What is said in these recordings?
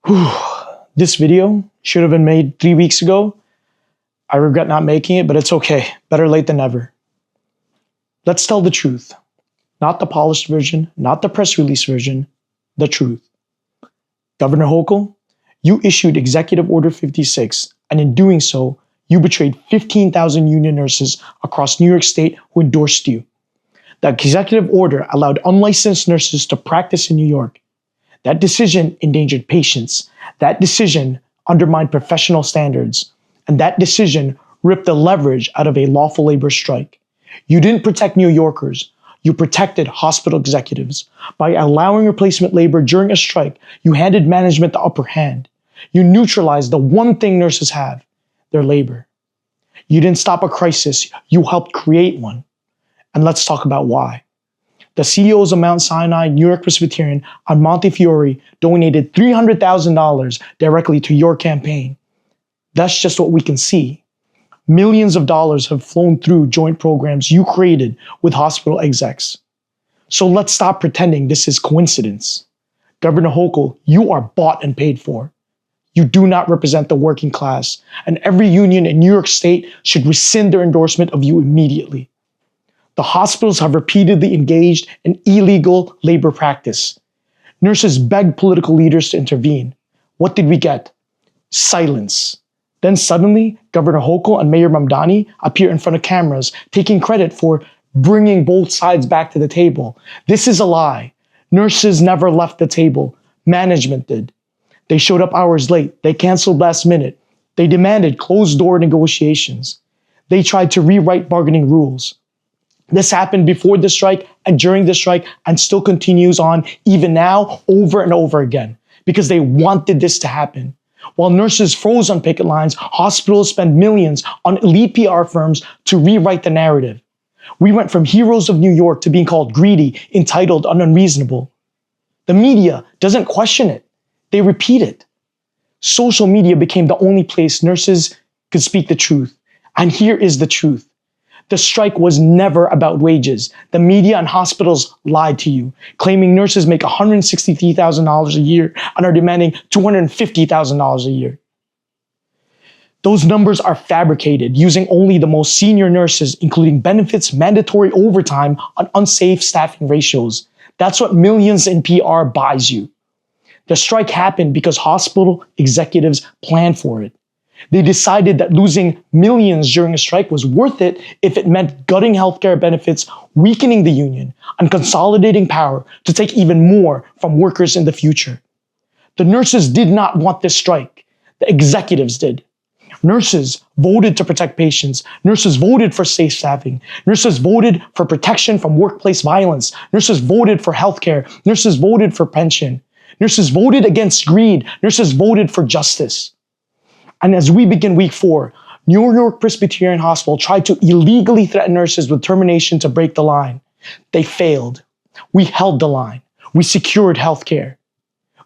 Whew. This video should have been made 3 weeks ago. I regret not making it, but it's okay. Better late than never. Let's tell the truth. Not the polished version, not the press release version, the truth. Governor Hochul, you issued Executive Order 56, and in doing so, you betrayed 15,000 union nurses across New York State who endorsed you. The executive order allowed unlicensed nurses to practice in New York. That decision endangered patients. That decision undermined professional standards. And that decision ripped the leverage out of a lawful labor strike. You didn't protect New Yorkers. You protected hospital executives. By allowing replacement labor during a strike, you handed management the upper hand. You neutralized the one thing nurses have, their labor. You didn't stop a crisis. You helped create one. And let's talk about why. The CEOs of Mount Sinai, New York Presbyterian, and Montefiore donated $300,000 directly to your campaign. That's just what we can see. Millions of dollars have flown through joint programs you created with hospital execs. So let's stop pretending this is coincidence. Governor Hochul, you are bought and paid for. You do not represent the working class, and every union in New York State should rescind their endorsement of you immediately. The hospitals have repeatedly engaged in illegal labor practice. Nurses begged political leaders to intervene. What did we get? Silence. Then suddenly, Governor Hochul and Mayor Mamdani appear in front of cameras, taking credit for bringing both sides back to the table. This is a lie. Nurses never left the table. Management did. They showed up hours late. They canceled last minute. They demanded closed-door negotiations. They tried to rewrite bargaining rules. This happened before the strike and during the strike and still continues on even now over and over again because they wanted this to happen. While nurses froze on picket lines, hospitals spend millions on elite PR firms to rewrite the narrative. We went from heroes of New York to being called greedy, entitled, and unreasonable. The media doesn't question it. They repeat it. Social media became the only place nurses could speak the truth. And here is the truth. The strike was never about wages. The media and hospitals lied to you, claiming nurses make $163,000 a year and are demanding $250,000 a year. Those numbers are fabricated, using only the most senior nurses, including benefits, mandatory overtime, and unsafe staffing ratios. That's what millions in PR buys you. The strike happened because hospital executives planned for it. They decided that losing millions during a strike was worth it if it meant gutting healthcare benefits, weakening the union, and consolidating power to take even more from workers in the future. The nurses did not want this strike. The executives did. Nurses voted to protect patients. Nurses voted for safe staffing. Nurses voted for protection from workplace violence. Nurses voted for healthcare. Nurses voted for pension. Nurses voted against greed. Nurses voted for justice. And as we begin week 4, New York Presbyterian Hospital tried to illegally threaten nurses with termination to break the line. They failed. We held the line. We secured healthcare.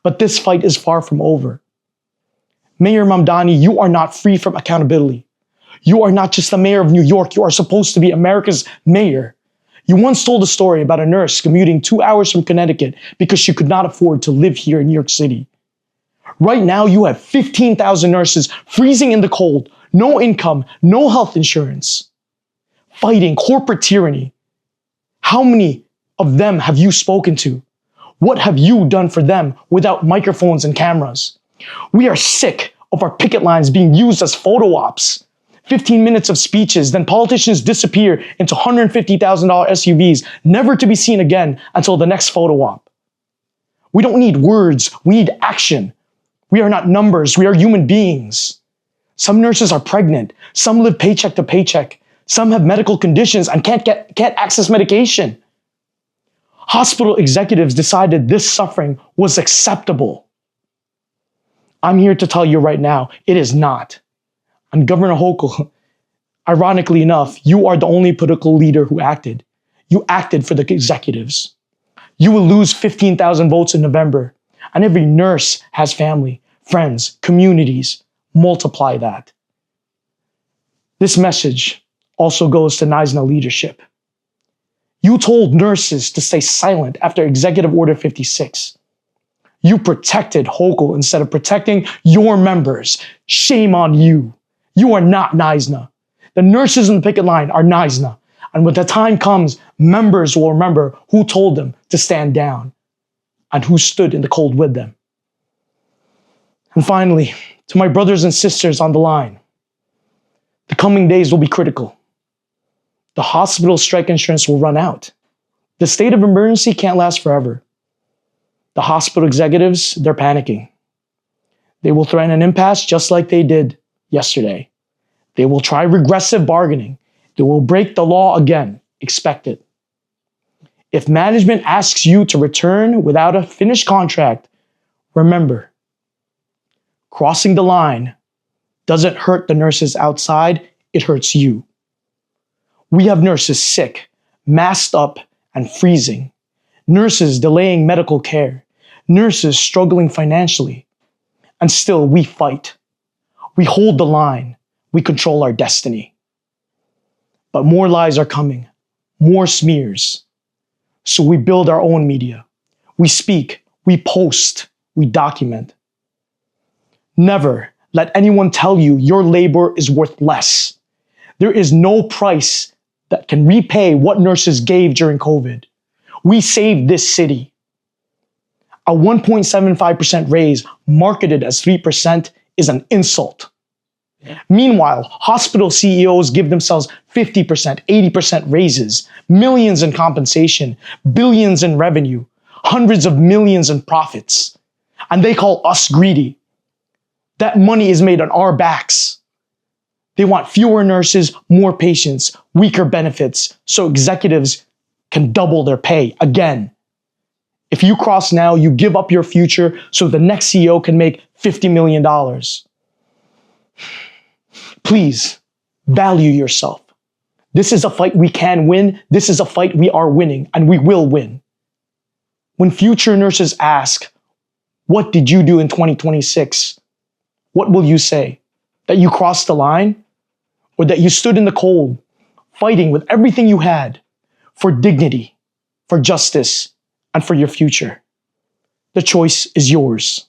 But this fight is far from over. Mayor Mamdani, you are not free from accountability. You are not just the mayor of New York. You are supposed to be America's mayor. You once told a story about a nurse commuting 2 hours from Connecticut because she could not afford to live here in New York City. Right now, you have 15,000 nurses freezing in the cold, no income, no health insurance, fighting corporate tyranny. How many of them have you spoken to? What have you done for them without microphones and cameras? We are sick of our picket lines being used as photo ops. 15 minutes of speeches, then politicians disappear into $150,000 SUVs, never to be seen again until the next photo op. We don't need words, we need action. We are not numbers, we are human beings. Some nurses are pregnant, some live paycheck to paycheck, some have medical conditions and can't access medication. Hospital executives decided this suffering was acceptable. I'm here to tell you right now, it is not. And Governor Hochul, ironically enough, you are the only political leader who acted. You acted for the executives. You will lose 15,000 votes in November. And every nurse has family, friends, communities. Multiply that. This message also goes to NYC leadership. You told nurses to stay silent after Executive Order 56. You protected Hochul instead of protecting your members. Shame on you. You are not NYSNA. The nurses in the picket line are NYSNA. And when the time comes, members will remember who told them to stand down and who stood in the cold with them. And finally, to my brothers and sisters on the line, the coming days will be critical. The hospital strike insurance will run out. The state of emergency can't last forever. The hospital executives, they're panicking. They will threaten an impasse just like they did yesterday. They will try regressive bargaining. They will break the law again. Expect it. If management asks you to return without a finished contract, remember, crossing the line doesn't hurt the nurses outside, it hurts you. We have nurses sick, masked up, and freezing. Nurses delaying medical care. Nurses struggling financially. And still we fight. We hold the line. We control our destiny. But more lies are coming, more smears. So we build our own media. We speak, we post, we document. Never let anyone tell you your labor is worth less. There is no price that can repay what nurses gave during COVID. We saved this city. A 1.75% raise marketed as 3% is an insult. Meanwhile, hospital CEOs give themselves 50%, 80% raises, millions in compensation, billions in revenue, hundreds of millions in profits. And they call us greedy. That money is made on our backs. They want fewer nurses, more patients, weaker benefits, so executives can double their pay again. If you cross now, you give up your future so the next CEO can make $50 million. Please, value yourself. This is a fight we can win. This is a fight we are winning, and we will win. When future nurses ask, what did you do in 2026? What will you say? That you crossed the line? Or that you stood in the cold, fighting with everything you had for dignity, for justice, and for your future? The choice is yours.